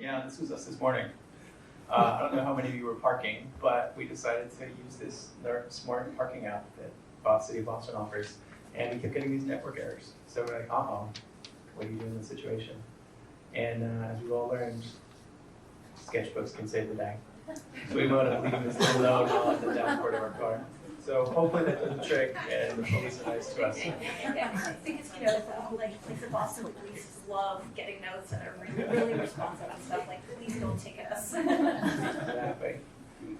Yeah, this was us this morning. I don't know how many of you were parking, but we decided to use this smart parking app that City of Boston offers, and we kept getting these network errors. So we're like, uh-oh, what do you do in this situation? And as we've all learned, sketchbooks can save the day. So we wound up leaving this little note on the dashboard of our car. So hopefully that does the trick, and the police are nice to us. Yeah, I think it's, like the Boston police love getting notes that are really responsive and stuff, like, please don't ticket us. Exactly.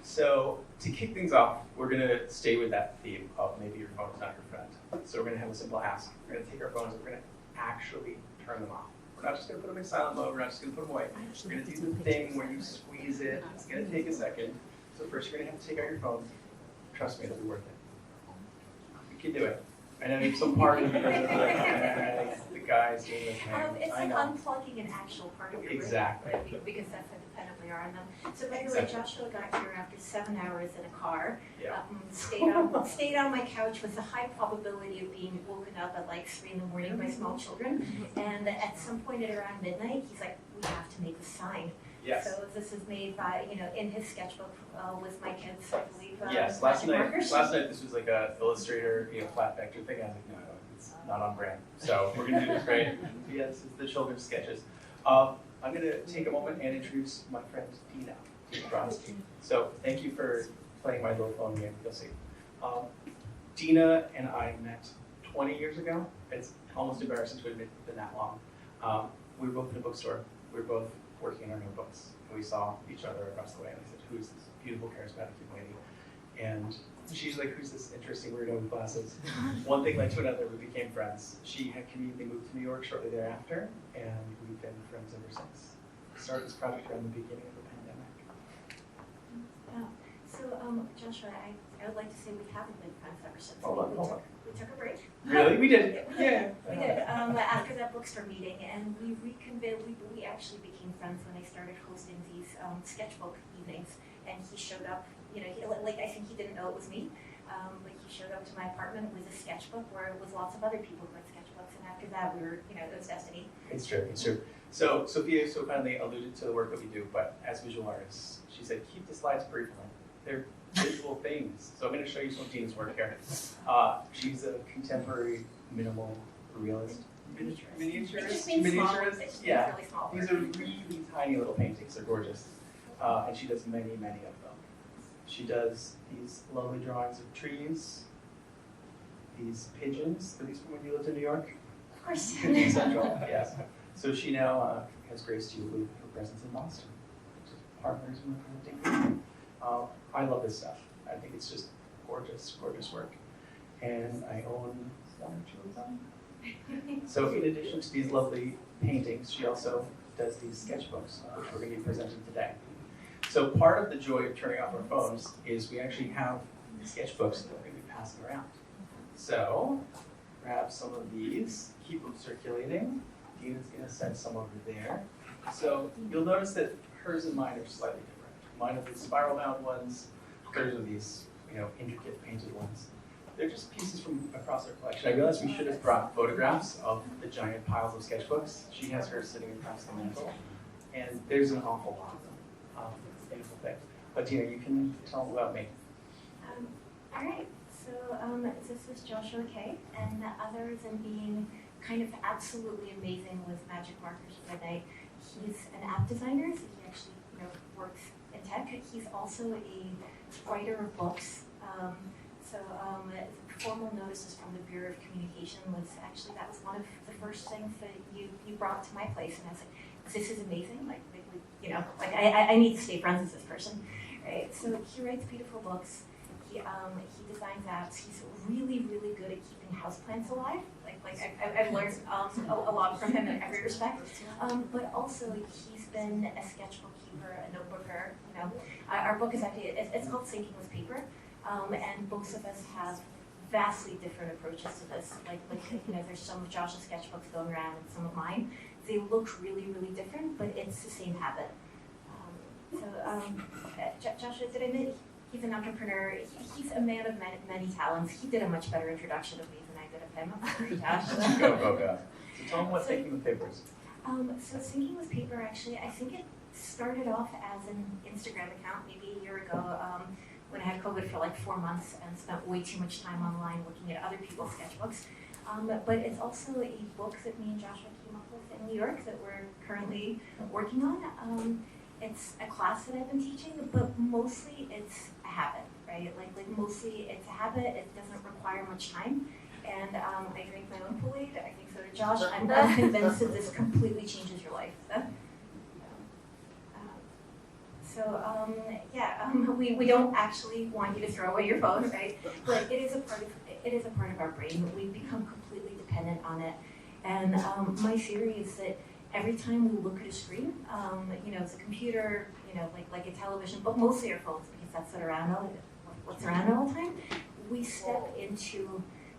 So to kick things off, we're gonna stay with that theme of maybe your phone is not your friend. So we're gonna have a simple ask. We're gonna take our phones and we're gonna actually turn them off. We're not just gonna put them in silent mode, we're not just gonna put them away. We're gonna do the thing where you squeeze it. It's gonna take a second. So first you're gonna have to take out your phone. Trust me, it'll be worth it. You can do it. I know some part of you are like, the guy's doing this. It's like unplugging an actual part of your brain. Exactly. Right? Because that's how dependent we are on them. So by the way, Joshua got here after 7 hours in a car. Yeah. Stayed on my couch with a high probability of being woken up at like 3 in the morning by small children. And at some point at around midnight, he's like, we have to make a sign. Yes. So this is made by, in his sketchbook with my kids, I believe. Yes, last night this was like a Illustrator, flat vector thing. I was like, no, it's not on brand. So we're gonna do this right. Yes, it's the children's sketches. I'm gonna take a moment and introduce my friend Dina Brodsky. So thank you for playing my little phone game. You'll see. Dina and I met 20 years ago. It's almost embarrassing to admit it's been that long. We were both in a bookstore. We were both working on our notebooks, and we saw each other across the way, and I said, who's this beautiful, charismatic young lady? And she's like, who's this interesting weirdo with glasses? One thing led to another, we became friends. She had conveniently moved to New York shortly thereafter, and we've been friends ever since. We started this project around the beginning of the pandemic. Oh. So, Joshua, I would like to say we haven't been friends ever since. Hold on. We took a break. Really? We did? Yeah. We did, after that bookstore meeting, and we reconvened, we actually became friends when I started hosting these sketchbook evenings, and he showed up, I think he didn't know it was me, but he showed up to my apartment with a sketchbook where it was lots of other people who had sketchbooks, and after that we were, it was destiny. It's true. So Sophia so kindly alluded to the work that we do, but as visual artists, she said, keep the slides brief. They're visual things. So I'm going to show you some of Dina's work here. She's a contemporary minimal realist. Miniaturist? It just means small. Miniaturist? It just Yeah. means really small. These are really tiny little paintings. They're gorgeous. And she does many, many of them. She does these lovely drawings of trees, these pigeons, at least from when you lived in New York. Of course. Central, yes. So she now has graced you with her presence in Boston, which is partners in the presenting. I love this stuff. I think it's just gorgeous, gorgeous work. And I own 1 or 2 of them. So in addition to these lovely paintings, she also does these sketchbooks, which we're going to be presenting today. So part of the joy of turning off our phones is we actually have sketchbooks that we're going to be passing around. So grab some of these, keep them circulating. Dina's going to send some over there. So you'll notice that hers and mine are slightly different. Mine are the spiral bound ones, hers are these, intricate painted ones. They're just pieces from across our collection. I realized we should have brought photographs of the giant piles of sketchbooks. She has hers sitting across the mantle, and there's an awful lot of them. It's a beautiful thing. But Dina, you can tell them about me. All right, so this is Joshua K, and other than being kind of absolutely amazing with magic markers for the night, he's an app designer, so he actually works in tech. He's also a writer of books. Formal notices from the Bureau of Communication was actually, that was one of the first things that you brought to my place, and I was like, this is amazing, I need to stay friends with this person, right? So he writes beautiful books, he designs apps, he's really, really good at keeping houseplants alive, I've learned a lot from him in every respect, but also he's been a sketchbook keeper, a notebooker, our book is actually, it's called Sinking with Paper, and both of us have vastly different approaches to this. There's some of Josh's sketchbooks going around and some of mine. They look really, really different, but it's the same habit. Joshua, did I admit he's an entrepreneur? He's a man of many talents. He did a much better introduction of me than I did of him. Josh. Go. So tell him what's taking the papers. So Sinking with Paper, actually, I think it started off as an Instagram account maybe a year ago, when I had COVID for like 4 months and spent way too much time online looking at other people's sketchbooks. But it's also a book that me and Joshua came up with in New York that we're currently working on. It's a class that I've been teaching, but mostly it's a habit, right? Like mostly it's a habit. It doesn't require much time. And I drink my own Kool-Aid. I think so did Josh. I'm convinced that this completely changes your life. We don't actually want you to throw away your phone, right? But it is a part of our brain. We become completely dependent on it. And my theory is that every time we look at a screen, it's a computer, like a television, but mostly our phones because that's what's around all the time.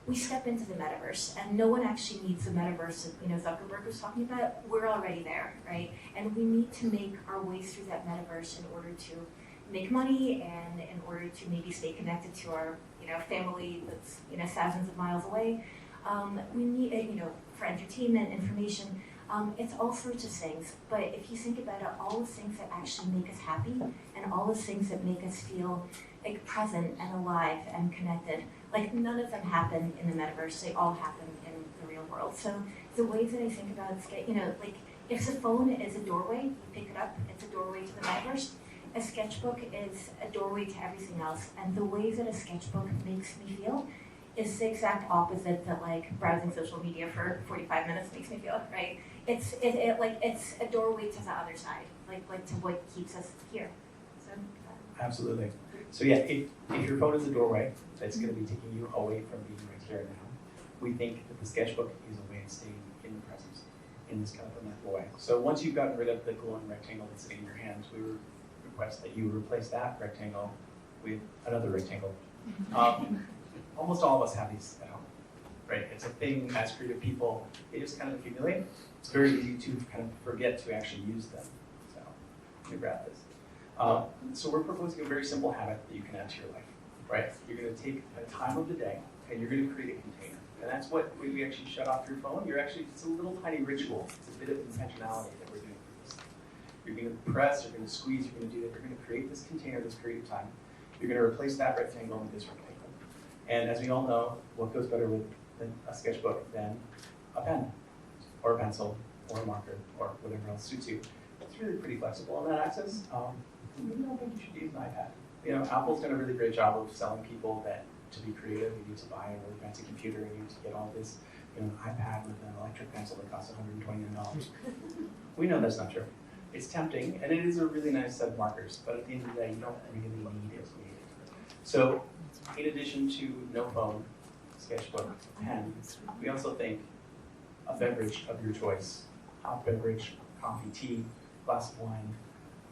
We step into the metaverse, and no one actually needs the metaverse that Zuckerberg was talking about. We're already there, right? And we need to make our way through that metaverse in order to make money and in order to maybe stay connected to our family that's thousands of miles away. We need it, for entertainment, information. It's all sorts of things. But if you think about it, all the things that actually make us happy and all the things that make us feel like present and alive and connected, like none of them happen in the metaverse. They all happen in the real world. So the ways that I think about it, like if the phone is a doorway, you pick it up, it's a doorway to the metaverse. A sketchbook is a doorway to everything else. And the ways that a sketchbook makes me feel is the exact opposite that like browsing social media for 45 minutes makes me feel, right? It's a doorway to the other side, like to what keeps us here. So, Absolutely. So yeah, if your phone is a doorway that's going to be taking you away from being right here and now, we think that the sketchbook is a way of staying in the present in this kind of a mental way. So once you've gotten rid of the glowing rectangle that's sitting in your hand, we would request that you replace that rectangle with another rectangle. Almost all of us have these at home, right? It's a thing as creative people, they just kind of accumulate. It's very easy to kind of forget to actually use them. So let me grab this. So we're proposing a very simple habit that you can add to your life, right? You're going to take a time of the day and you're going to create a container. And that's what when we actually shut off your phone, it's a little tiny ritual. It's a bit of intentionality that we're doing for this. You're going to press, you're going to squeeze, you're going to do that. You're going to create this container, this creative time. You're going to replace that rectangle with this rectangle. And as we all know, what goes better with a sketchbook than a pen or a pencil or a marker or whatever else suits you. It's really pretty flexible on that axis. I don't think you should use an iPad. Apple's done a really great job of selling people that to be creative, you need to buy a really fancy computer, you need to get all this, an iPad with an electric pencil that costs $129. We know that's not true. It's tempting, and it is a really nice set of markers, but at the end of the day, you don't really need it. So, in addition to no phone, sketchbook, pen, we also think a beverage of your choice, hot beverage, coffee, tea, glass of wine,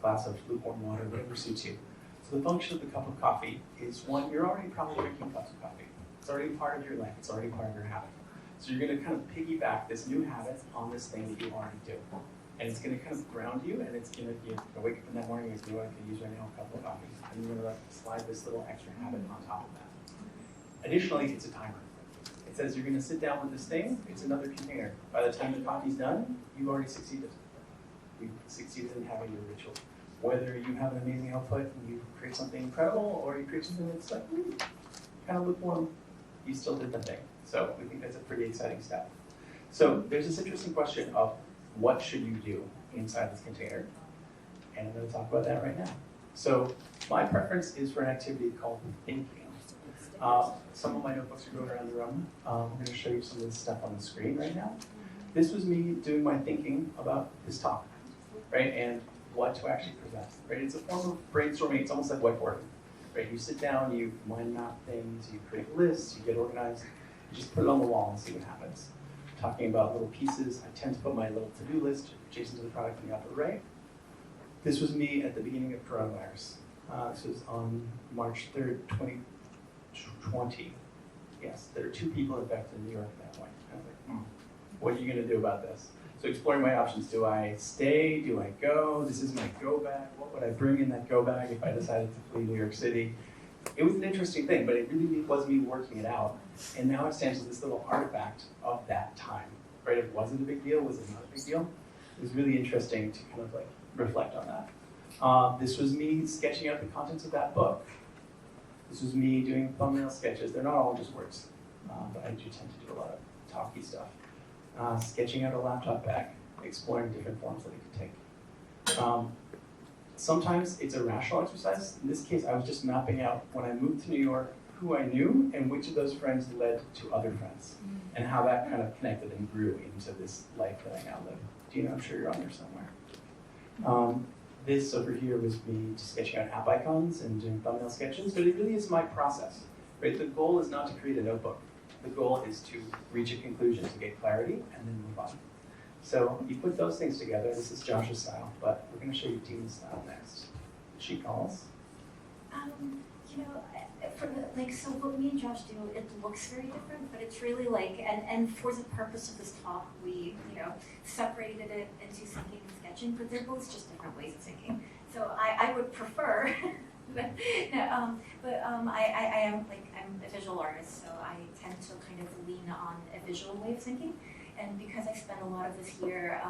glass of lukewarm water, whatever suits you. So the function of the cup of coffee is one, you're already probably drinking cups of coffee. It's already part of your life, it's already part of your habit. So you're gonna kind of piggyback this new habit on this thing that you already do. And it's gonna kind of ground you, and it's gonna, wake up in that morning and say, I can use right now a cup of coffee. And you're gonna slide this little extra habit on top of that. Additionally, it's a timer. It says you're gonna sit down with this thing, it's another container. By the time the coffee's done, you've already succeeded. You've succeeded in having your ritual. Whether you have an amazing output and you create something incredible, or you create something that's like, kind of lukewarm, you still did the thing. So we think that's a pretty exciting step. So there's this interesting question of what should you do inside this container? And I'm going to talk about that right now. So my preference is for an activity called thinking. Some of my notebooks are going around the room. I'm going to show you some of this stuff on the screen right now. This was me doing my thinking about this talk, right? And what to actually present, right? It's a form of brainstorming. It's almost like whiteboarding, right? You sit down, you mind map things, you create lists, you get organized, you just put it on the wall and see what happens. Talking about little pieces, I tend to put my little to-do list adjacent to the product in the upper right. This was me at the beginning of coronavirus. This was on March 3rd, 2020. Yes, there are 2 people infected in New York at that point. I was like, what are you gonna do about this? So exploring my options, do I stay, do I go? This is my go bag. What would I bring in that go bag if I decided to flee New York City? It was an interesting thing, but it really was me working it out. And now it stands as this little artifact of that time, right? Was it a big deal? Was it not a big deal? It was really interesting to kind of like reflect on that. This was me sketching out the contents of that book. This was me doing thumbnail sketches. They're not all just words, but I do tend to do a lot of talky stuff. Sketching out a laptop bag, exploring different forms that it could take. Sometimes it's a rational exercise. In this case, I was just mapping out, when I moved to New York, who I knew and which of those friends led to other friends, and how that kind of connected and grew into this life that I now live. Dina, I'm sure you're on there somewhere. This over here was me just sketching out app icons and doing thumbnail sketches, but it really is my process, right? The goal is not to create a notebook. The goal is to reach a conclusion, to get clarity, and then move on. So you put those things together. This is Josh's style, but we're going to show you Dina's style next. She calls. You know, so what me and Josh do, it looks very different, but it's really like, and for the purpose of this talk, we, separated it into thinking and sketching, but they're both just different ways of thinking. So I would prefer, I am I'm a visual artist, so I tend to kind of lean on a visual way of thinking. And because I spent a lot of this year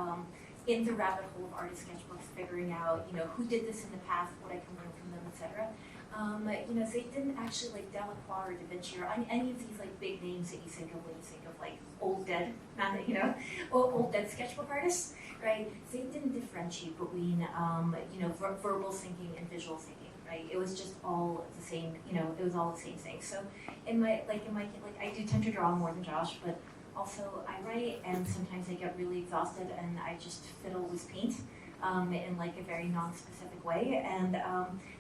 in the rabbit hole of artist sketchbooks, figuring out, who did this in the past, what I can learn from them, etc. They didn't actually like Delacroix or Da Vinci or any of these like big names that you think of when you think of like old dead, old dead sketchbook artists, right? They didn't differentiate between verbal thinking and visual thinking, right? It was just all the same, it was all the same thing. So in my I do tend to draw more than Josh, but also I write, and sometimes I get really exhausted and I just fiddle with paint in like a very non-specific way, and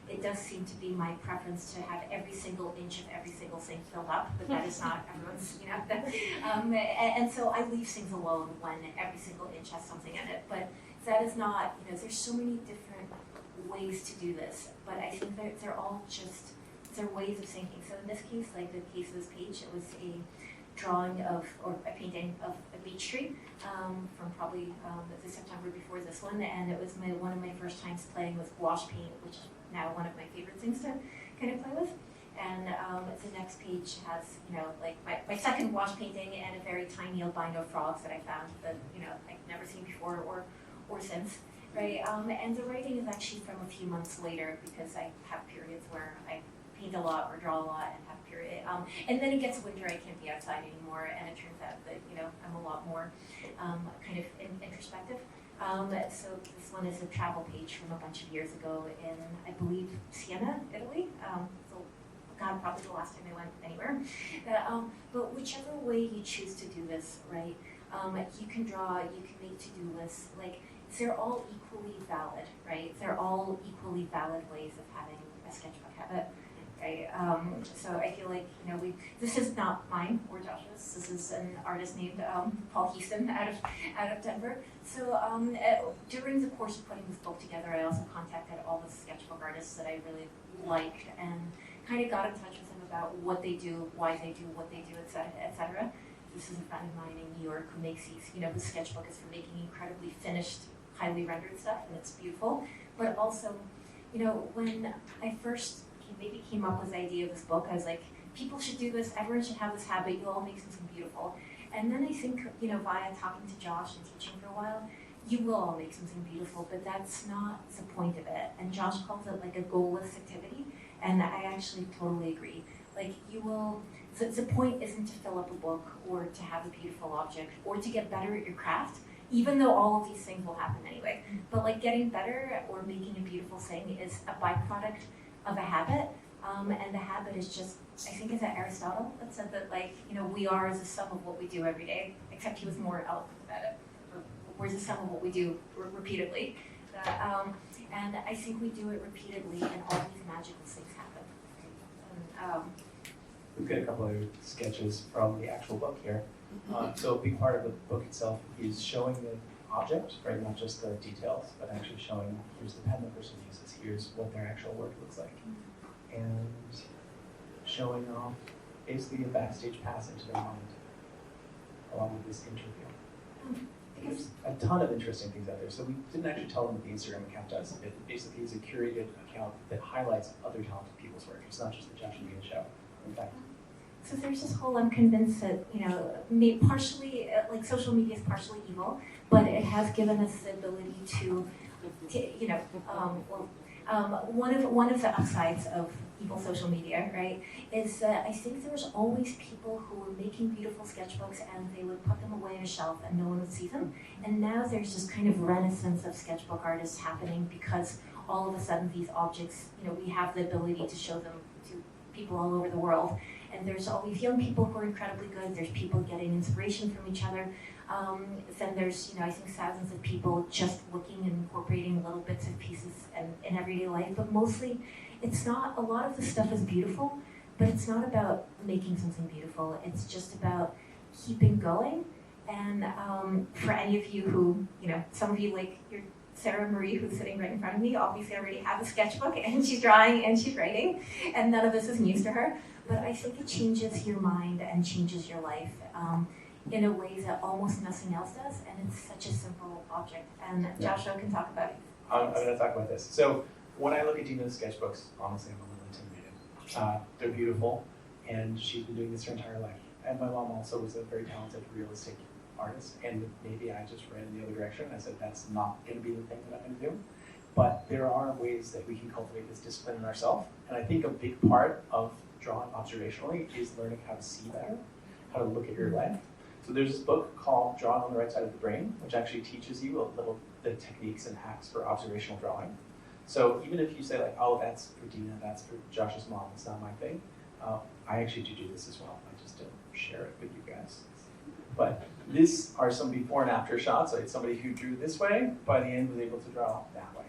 it does seem to be my preference to have every single inch of every single thing filled up, but that is not everyone's, and so I leave things alone when every single inch has something in it, but that is not, there's so many different ways to do this, but I think they're all just, they're ways of thinking. So in this case, like the case of this page, it was a drawing of, or a painting of a beech tree from probably the September before this one, and it was one of my first times playing with gouache paint, which is now one of my favorite things to kind of play with. And the next page has, like my second gouache painting and a very tiny albino frog that I found that, I've never seen before or since, right? And the writing is actually from a few months later, because I have periods where I paint a lot or draw a lot and have period. And then it gets winter, I can't be outside anymore, and it turns out that, I'm a lot more kind of introspective. So this one is a travel page from a bunch of years ago in, I believe, Siena, Italy. So, God, probably the last time I went anywhere. But whichever way you choose to do this, right? You can draw, you can make to-do lists, like, they're all equally valid, right? They're all equally valid ways of having a sketchbook habit. Right? So I feel like, this is not mine or Josh's. This is an artist named Paul Heaston out of Denver. So during the course of putting this book together, I also contacted all the sketchbook artists that I really liked and kind of got in touch with them about what they do, why they do what they do, etc. This is a friend of mine in New York who makes these, whose sketchbook is for making incredibly finished, highly rendered stuff, and it's beautiful. But also, when I first maybe came up with the idea of this book, I was like, people should do this, everyone should have this habit, you'll all make something beautiful. And then I think, via talking to Josh and teaching for a while, you will all make something beautiful, but that's not the point of it. And Josh calls it like a goalless activity, and I actually totally agree. Like, the point isn't to fill up a book or to have a beautiful object or to get better at your craft, even though all of these things will happen anyway. But like getting better or making a beautiful thing is a byproduct of a habit, and the habit is just, I think, is it Aristotle that said that, like, we are the sum of what we do every day, except he was more eloquent about it. We're the sum of what we do repeatedly. And I think we do it repeatedly, and all these magical things happen. We've got a couple of sketches from the actual book here. So a big part of the book itself is showing the object, right? Not just the details, but actually showing, here's the pen the person uses, here's what their actual work looks like. And showing off basically a backstage pass into their mind, along with this interview. There's a ton of interesting things out there. So we didn't actually tell them what the Instagram account does. It basically is a curated account that highlights other talented people's work. It's not just the Josh and Dina show. In fact, So there's this whole, I'm convinced that, partially, like social media is partially evil, but it has given us the ability to one of the upsides of evil social media, right, is that I think there was always people who were making beautiful sketchbooks and they would put them away on a shelf and no one would see them. And now there's this kind of renaissance of sketchbook artists happening because all of a sudden these objects, we have the ability to show them to people all over the world. And there's always young people who are incredibly good. There's people getting inspiration from each other. Then there's, I think thousands of people just looking and incorporating little bits and pieces in everyday life. But mostly, it's not, a lot of the stuff is beautiful, but it's not about making something beautiful. It's just about keeping going. And for any of you who, some of you like your Sarah Marie, who's sitting right in front of me, obviously already have a sketchbook and she's drawing and she's writing, and none of this is news to her. But I think it changes your mind and changes your life in a way that almost nothing else does, and it's such a simple object. And Joshua can talk about it. I'm going to talk about this. So when I look at Dina's sketchbooks, honestly, I'm a little intimidated. They're beautiful, and she's been doing this her entire life. And my mom also was a very talented, realistic artist, and maybe I just ran in the other direction. I said, that's not going to be the thing that I'm going to do. But there are ways that we can cultivate this discipline in ourselves, and I think a big part of drawing observationally is learning how to see better, how to look at your life. So there's this book called Drawing on the Right Side of the Brain, which actually teaches you the techniques and hacks for observational drawing. So even if you say like, oh, that's for Dina, that's for Josh's mom, it's not my thing, I actually do this as well. I just don't share it with you guys. But these are some before and after shots. Like somebody who drew this way, by the end was able to draw that way.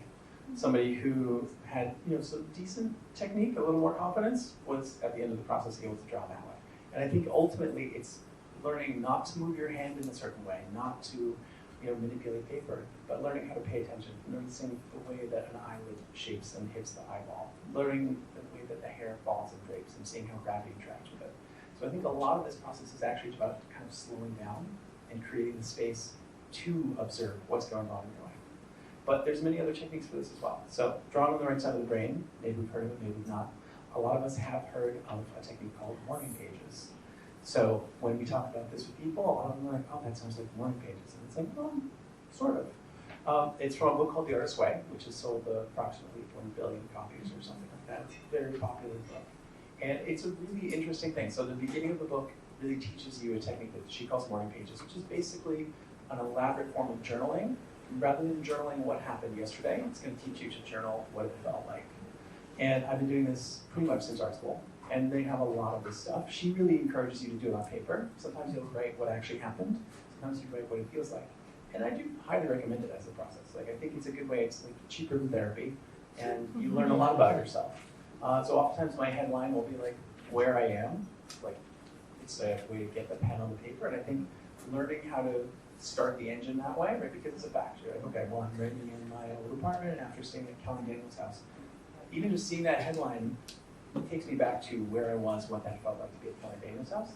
Somebody who had some decent technique, a little more confidence, was at the end of the process able to draw that way. And I think ultimately it's learning not to move your hand in a certain way, not to manipulate paper, but learning how to pay attention, noticing the way that an eyelid shapes and hits the eyeball, learning the way that the hair falls and drapes, and seeing how gravity interacts with it. So I think a lot of this process is actually about kind of slowing down and creating the space to observe what's going on in your life. But there's many other techniques for this as well. So drawing on the right side of the brain, maybe we've heard of it, maybe not. A lot of us have heard of a technique called morning pages. So when we talk about this with people, a lot of them are like, oh, that sounds like morning pages. And it's like, well, sort of. It's from a book called The Artist's Way, which has sold approximately 1 billion copies or something like that. It's a very popular book. And it's a really interesting thing. So the beginning of the book really teaches you a technique that she calls morning pages, which is basically an elaborate form of journaling. Rather than journaling what happened yesterday, it's going to teach you to journal what it felt like. And I've been doing this pretty much since art school. And they have a lot of this stuff. She really encourages you to do it on paper. Sometimes you'll write what actually happened. Sometimes you write what it feels like. And I do highly recommend it as a process. Like, I think it's a good way. It's like cheaper than therapy, and you learn a lot about yourself. So oftentimes my headline will be like, where I am. Like, it's a way to get the pen on the paper. And I think learning how to start the engine that way, right? Because it's a fact. You're like, okay, well, I'm writing in my old apartment after staying at Kelly Daniels' house. Even just seeing that headline takes me back to where I was, what that felt like to be at Kelly Daniels' house.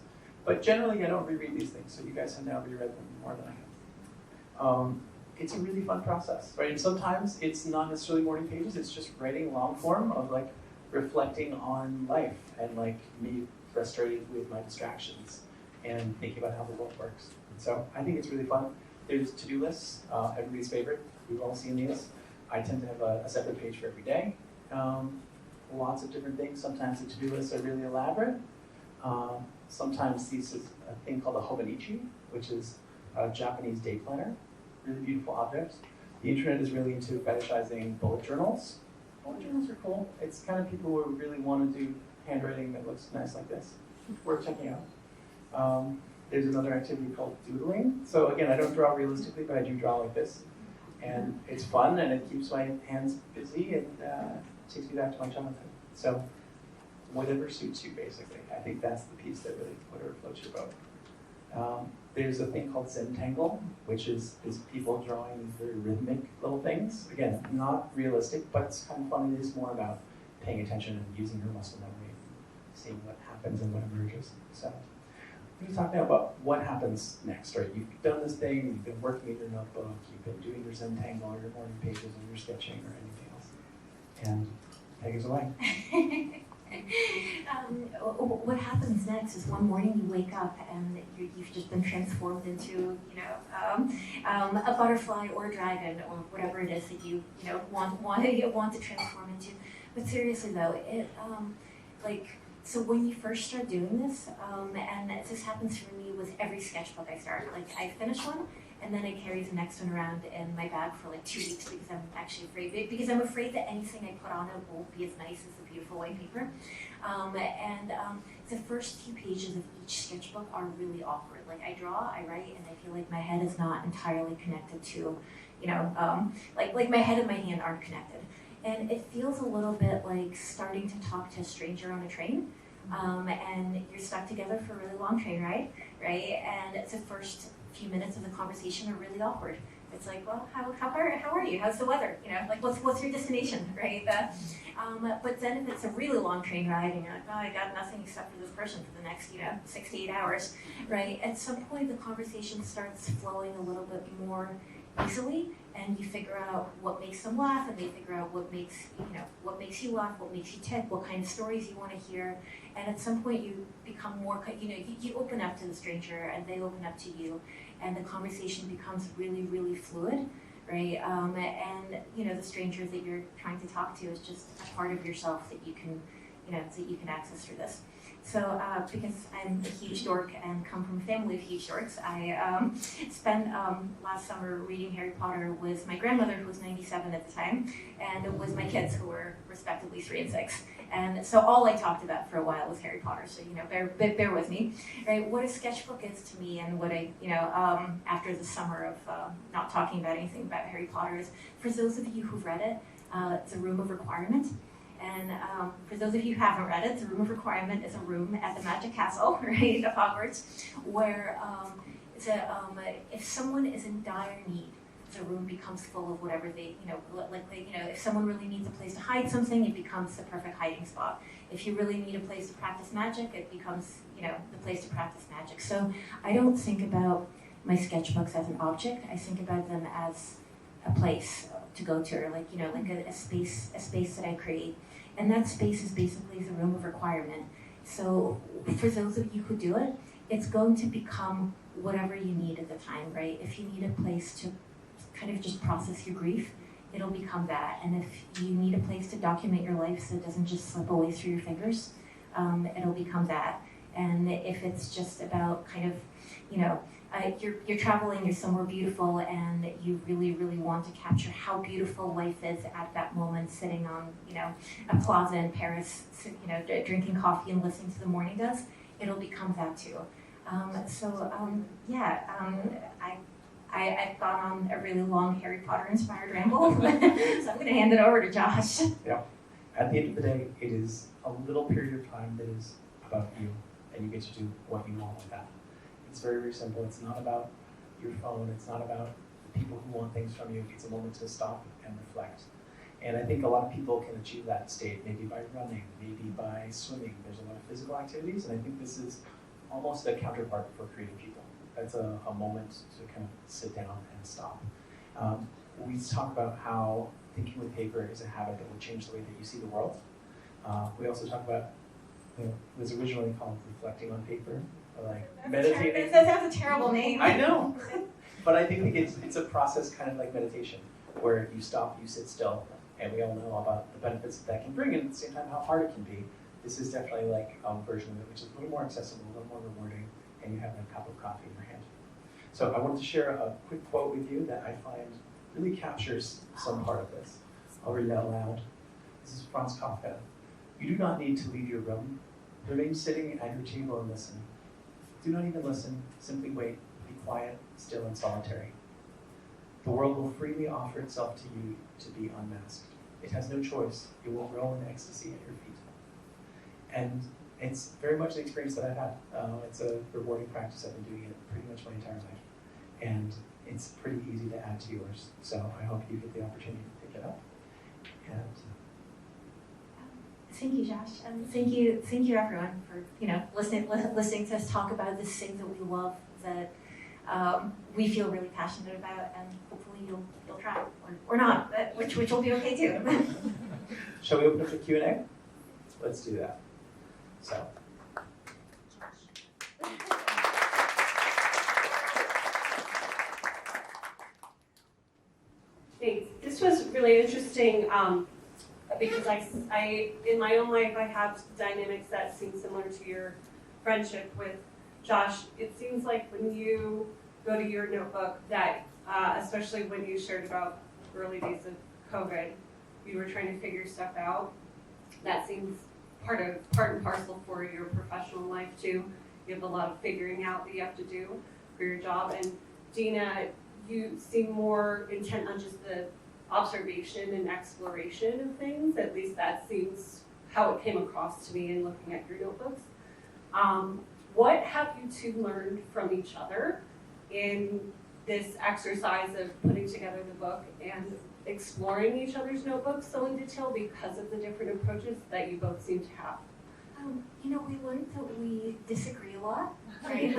But generally, I don't reread these things, so you guys have now reread them more than I have. It's a really fun process, right? And sometimes it's not necessarily morning pages, it's just writing long form of like reflecting on life and like me frustrated with my distractions and thinking about how the world works. So I think it's really fun. There's to-do lists, everybody's favorite. We've all seen these. I tend to have a separate page for every day. Lots of different things. Sometimes the to-do lists are really elaborate. Sometimes these is a thing called a hobonichi, which is a Japanese day planner. Really beautiful objects. The internet is really into fetishizing bullet journals. Bullet journals are cool. It's kind of people who really want to do handwriting that looks nice like this. Worth checking out. There's another activity called doodling. So again, I don't draw realistically, but I do draw like this. And it's fun, and it keeps my hands busy, and takes me back to my childhood. So whatever suits you, basically. I think that's the piece that really, whatever floats your boat. There's a thing called Zentangle, which is people drawing these very rhythmic little things. Again, not realistic, but it's kind of fun. It is more about paying attention and using your muscle memory, and seeing what happens and what emerges. So we're talking about what happens next, right? You've done this thing, you've been working in your notebook, you've been doing your Zentangle or your morning pages or your sketching or anything else. And take us away. What happens next is one morning you wake up and you've just been transformed into, a butterfly or a dragon or whatever it is that you want to transform into. But seriously though, so when you first start doing this, and this happens for me with every sketchbook I start, like I finish one and then I carry the next one around in my bag for like 2 weeks because I'm actually afraid, because I'm afraid that anything I put on it won't be as nice as the beautiful white paper. The first few pages of each sketchbook are really awkward. Like I draw, I write, and I feel like my head is not entirely connected to, like my head and my hand aren't connected. And it feels a little bit like starting to talk to a stranger on a train, and you're stuck together for a really long train ride, right? And the first few minutes of the conversation are really awkward. It's like, well, how are you? How's the weather? Like what's your destination, right? But then if it's a really long train ride and you're like, oh, I got nothing except for this person for the next 6 to 8 hours, right? At some point the conversation starts flowing a little bit more easily, and you figure out what makes them laugh, and they figure out what makes you laugh, what makes you tick, what kind of stories you want to hear, and at some point you become more, you open up to the stranger, and they open up to you, and the conversation becomes really, really fluid, right? And the stranger that you're trying to talk to is just a part of yourself that you can access through this. So because I'm a huge dork and come from a family of huge dorks, I spent last summer reading Harry Potter with my grandmother, who was 97 at the time, and with my kids, who were respectively 3 and 6. And so all I talked about for a while was Harry Potter, so bear with me. Right? What a sketchbook is to me, and what after the summer of not talking about anything about Harry Potter, is, for those of you who've read it, it's a room of requirement. And for those of you who haven't read it, the Room of Requirement is a room at the Magic Castle, right, of Hogwarts, where if someone is in dire need, the room becomes full of whatever if someone really needs a place to hide something, it becomes the perfect hiding spot. If you really need a place to practice magic, it becomes, the place to practice magic. So I don't think about my sketchbooks as an object. I think about them as a place to go to, or like a space that I create. And that space is basically the room of requirement. So for those of you who do it, it's going to become whatever you need at the time, right? If you need a place to kind of just process your grief, it'll become that. And if you need a place to document your life so it doesn't just slip away through your fingers, it'll become that. And if it's just about kind of, you're traveling, you're somewhere beautiful, and you really, really want to capture how beautiful life is at that moment, sitting on, a plaza in Paris, drinking coffee and listening to the morning dust, it'll become that too. I've gone on a really long Harry Potter inspired ramble, so I'm going to hand it over to Josh. Yeah. At the end of the day, it is a little period of time that is about you, and you get to do what you want with that. It's very, very simple. It's not about your phone. It's not about the people who want things from you. It's a moment to stop and reflect. And I think a lot of people can achieve that state, maybe by running, maybe by swimming. There's a lot of physical activities, and I think this is almost a counterpart for creative people. That's a moment to kind of sit down and stop. We talk about how thinking with paper is a habit that will change the way that you see the world. We also talk about, it was originally called reflecting on paper, like meditating. That's a terrible name. I know, but I think it's a process kind of like meditation, where you stop, you sit still, and we all know about the benefits that can bring, and at the same time how hard it can be. This is definitely like a version of it, which is a little more accessible, a little more rewarding, and you have a cup of coffee in your hand. So I wanted to share a quick quote with you that I find really captures some part of this. I'll read it out loud. This is Franz Kafka. You do not need to leave your room. Remain sitting at your table and listen. Do not even listen, simply wait, be quiet, still and solitary. The world will freely offer itself to you to be unmasked. It has no choice. It will roll in ecstasy at your feet. And it's very much the experience that I've had. It's a rewarding practice. I've been doing it pretty much my entire life. And it's pretty easy to add to yours. So I hope you get the opportunity to pick it up. And thank you, Josh, and thank you everyone for listening to us talk about this thing that we love, that we feel really passionate about, and hopefully you'll try or not, which will be okay too. Shall we open up the Q&A? let's do that. So. Thanks. This was really interesting because I, in my own life, I have dynamics that seem similar to your friendship with Josh. It seems like when you go to your notebook that, especially when you shared about early days of COVID, you were trying to figure stuff out. That seems part and parcel for your professional life too. You have a lot of figuring out that you have to do for your job. And Dina, you seem more intent on just the observation and exploration of things. At least that seems how it came across to me in looking at your notebooks. What have you two learned from each other in this exercise of putting together the book and exploring each other's notebooks so in detail because of the different approaches that you both seem to have? You know, we learned that we disagree a lot, right?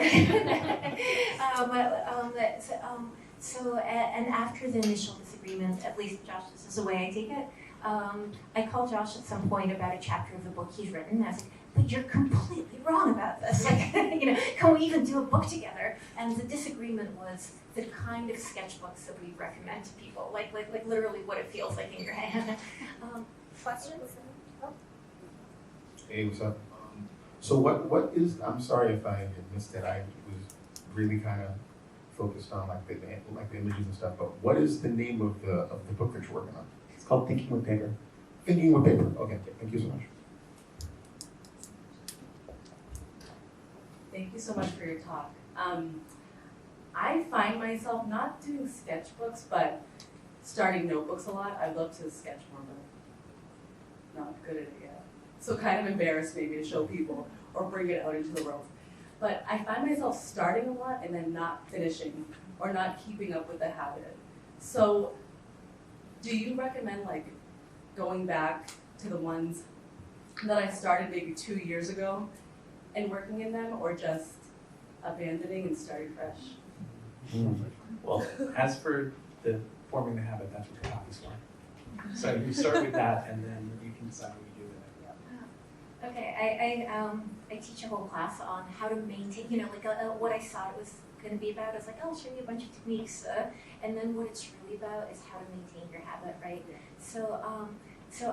And after the initial disagreement, at least Josh, this is the way I take it, I called Josh at some point about a chapter of the book he's written. I was like, but you're completely wrong about this. Like, can we even do a book together? And the disagreement was the kind of sketchbooks that we recommend to people, like literally what it feels like in your hand. Questions? Hey, what's up? So what is, I'm sorry if I had missed it, I was really kind of focused on like the images and stuff, but what is the name of the book that you're working on? It's called Thinking with Paper. Thinking with Paper, okay, thank you so much. Thank you so much for your talk. I find myself not doing sketchbooks, but starting notebooks a lot. I'd love to sketch more, but not good at it yet. So kind of embarrassed maybe to show people or bring it out into the world. But I find myself starting a lot and then not finishing or not keeping up with the habit. So do you recommend like going back to the ones that I started maybe 2 years ago and working in them, or just abandoning and starting fresh? Well, as for the forming the habit, that's what the copy's for. So you start with that, and then you can decide what you do with it. Okay, I teach a whole class on how to maintain, what I thought it was going to be about. It's like, I'll show you a bunch of techniques, and then what it's really about is how to maintain your habit, right? So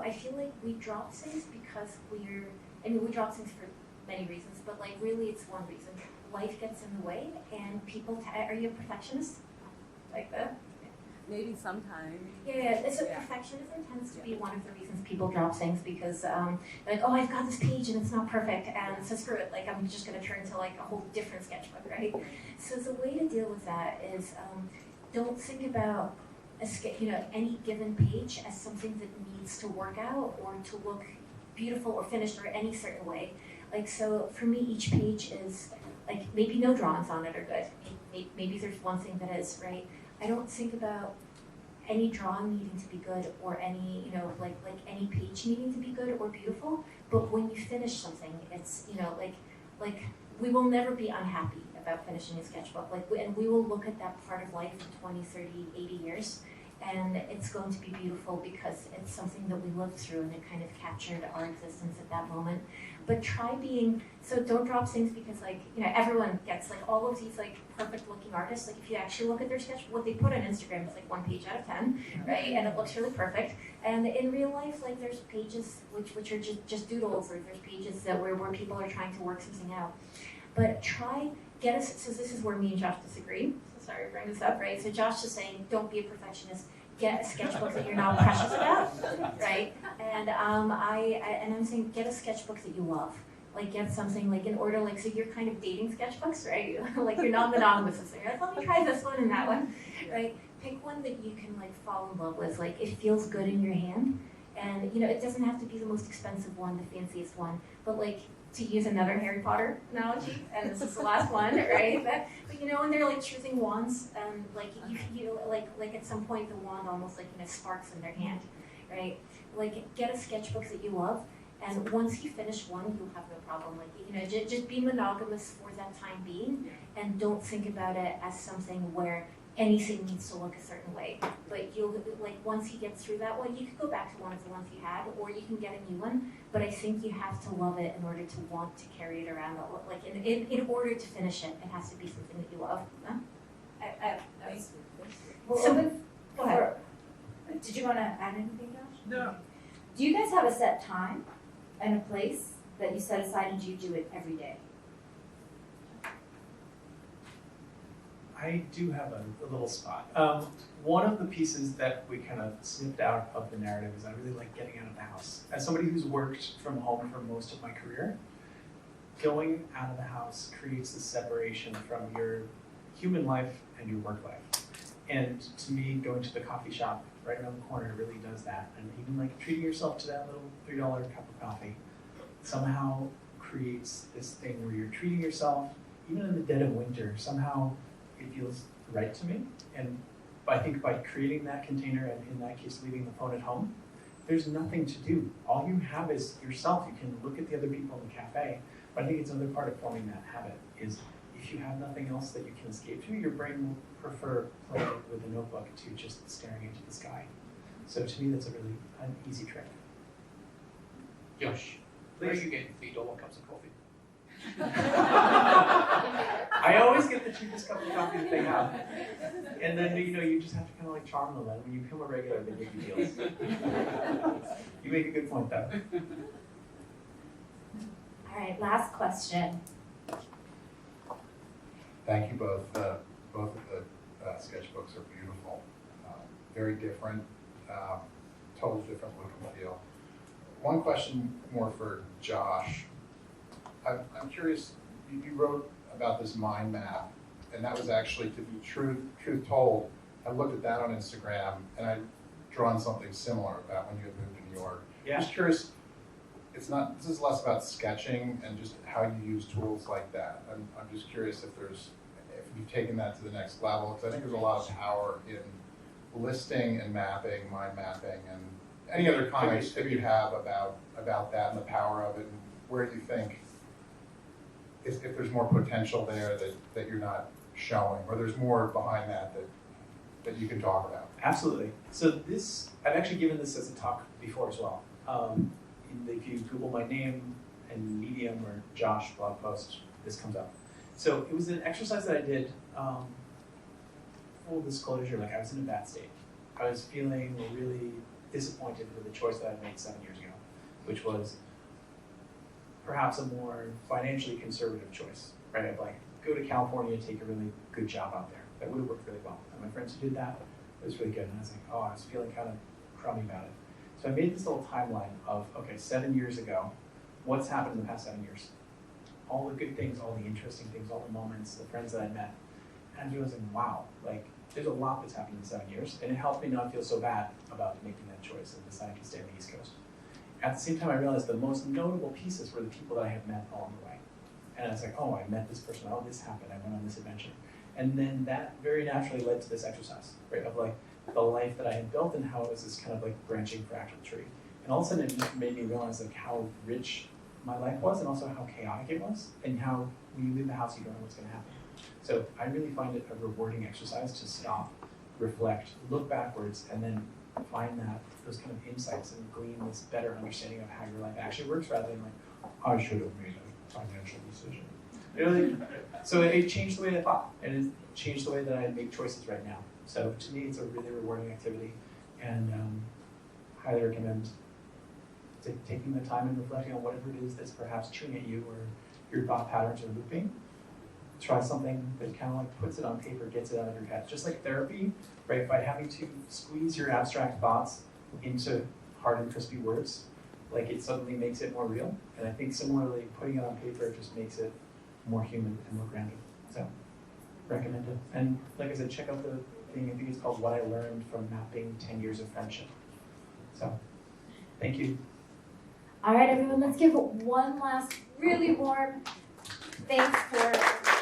I feel like we drop things because we drop things for many reasons, but like really it's one reason. Life gets in the way, and people, are you a perfectionist? Like that? Maybe sometime. Yeah, perfectionism tends to be one of the reasons people drop things because like, oh, I've got this page and it's not perfect, and so screw it, like I'm just gonna turn to like a whole different sketchbook, right? So the way to deal with that is don't think about any given page as something that needs to work out or to look beautiful or finished or any certain way. Like, so for me, each page is like, maybe no drawings on it are good. Maybe there's one thing that is, right? I don't think about any drawing needing to be good or any, like any page needing to be good or beautiful. But when you finish something, it's, like we will never be unhappy about finishing a sketchbook. And we will look at that part of life for 20, 30, 80 years. And it's going to be beautiful because it's something that we lived through and it kind of captured our existence at that moment. But so don't drop things because everyone gets all of these perfect looking artists. Like if you actually look at their sketch, what they put on Instagram is like 1 page out of 10, right? And it looks really perfect. And in real life, there's pages which are just doodles, or there's pages where people are trying to work something out. But so this is where me and Josh disagree. So sorry to bring this up, right? So Josh is saying, don't be a perfectionist. Get a sketchbook that you're not precious about, right? And I'm saying, get a sketchbook that you love. Like get something in order, so you're kind of dating sketchbooks, right? Like you're non-monogamous, so you're like, let me try this one and that one, right? Pick one that you can fall in love with, it feels good in your hand. And it doesn't have to be the most expensive one, the fanciest one, but to use another Harry Potter analogy, and this is the last one, right? But when they're choosing wands, you feel like at some point the wand almost sparks in their hand, right? Get a sketchbook that you love, and once you finish one, you'll have no problem. Just be monogamous for that time being, and don't think about it as something where anything needs to look a certain way. But you'll, like, once he gets through that one, you could go back to one of the ones he had, or you can get a new one. But I think you have to love it in order to want to carry it around. Like, in order to finish it, it has to be something that you love. Huh? Well, So- open Go ahead. Did you want to add anything, Josh? No. Do you guys have a set time and a place that you set aside, and do you do it every day? I do have a little spot. One of the pieces that we kind of snipped out of the narrative is I really like getting out of the house. As somebody who's worked from home for most of my career, going out of the house creates this separation from your human life and your work life. And to me, going to the coffee shop right around the corner really does that. And even like treating yourself to that little $3 cup of coffee somehow creates this thing where you're treating yourself, even in the dead of winter, somehow it feels right to me. And I think by creating that container, and in that case, leaving the phone at home, there's nothing to do. All you have is yourself. You can look at the other people in the cafe, but I think it's another part of forming that habit is if you have nothing else that you can escape to, your brain will prefer playing with a notebook to just staring into the sky. So to me, that's a really an easy trick. Josh, where are you getting $3 cups of coffee? I always get the cheapest cup of coffee that they have. And then, you just have to kind of like charm them. And when you become a regular, they give you deals. You make a good point, though. All right, last question. Thank you both. Both of the sketchbooks are beautiful. Very different, totally different look and feel. One question more for Josh. I'm curious, you wrote about this mind map, and that was actually, to be truth told, I looked at that on Instagram, and I'd drawn something similar about when you had moved to New York. Yeah. Just curious, this is less about sketching and just how you use tools like that. I'm just curious if you've taken that to the next level, because I think there's a lot of power in listing and mapping, mind mapping, and any other comments that you have about that and the power of it, and where you think if there's more potential there that you're not showing, or there's more behind that you can talk about. Absolutely. So I've actually given this as a talk before as well. If you Google my name and Medium or Josh blog post, this comes up. So it was an exercise that I did, full disclosure, like I was in a bad state. I was feeling really disappointed with the choice that I made 7 years ago, which was perhaps a more financially conservative choice, right? I'd like go to California, take a really good job out there. That would have worked really well. And my friends who did that, it was really good. And I was like, I was feeling kind of crummy about it. So I made this little timeline of, 7 years ago, what's happened in the past 7 years? All the good things, all the interesting things, all the moments, the friends that I met. And I was realizing, wow, there's a lot that's happened in 7 years. And it helped me not feel so bad about making that choice and deciding to stay on the East Coast. At the same time, I realized the most notable pieces were the people that I had met along the way. And I was like, I met this person, this happened, I went on this adventure. And then that very naturally led to this exercise, right, of the life that I had built and how it was this kind of branching fractal tree. And all of a sudden it just made me realize how rich my life was and also how chaotic it was, and how when you leave the house you don't know what's gonna happen. So I really find it a rewarding exercise to stop, reflect, look backwards, and then find those kind of insights and glean this better understanding of how your life actually works, rather than I should have made a financial decision. So it changed the way I thought, and it changed the way that I make choices right now. So to me, it's a really rewarding activity, and highly recommend taking the time and reflecting on whatever it is that's perhaps chewing at you, or your thought patterns are looping. Try something that kind of puts it on paper, gets it out of your head. Just like therapy, right? By having to squeeze your abstract thoughts into hard and crispy words, it suddenly makes it more real. And I think similarly, putting it on paper just makes it more human and more grounded. So, recommend it. And like I said, check out the thing. I think it's called What I Learned from Mapping 10 Years of Friendship. So, thank you. All right, everyone, let's give one last really warm thanks for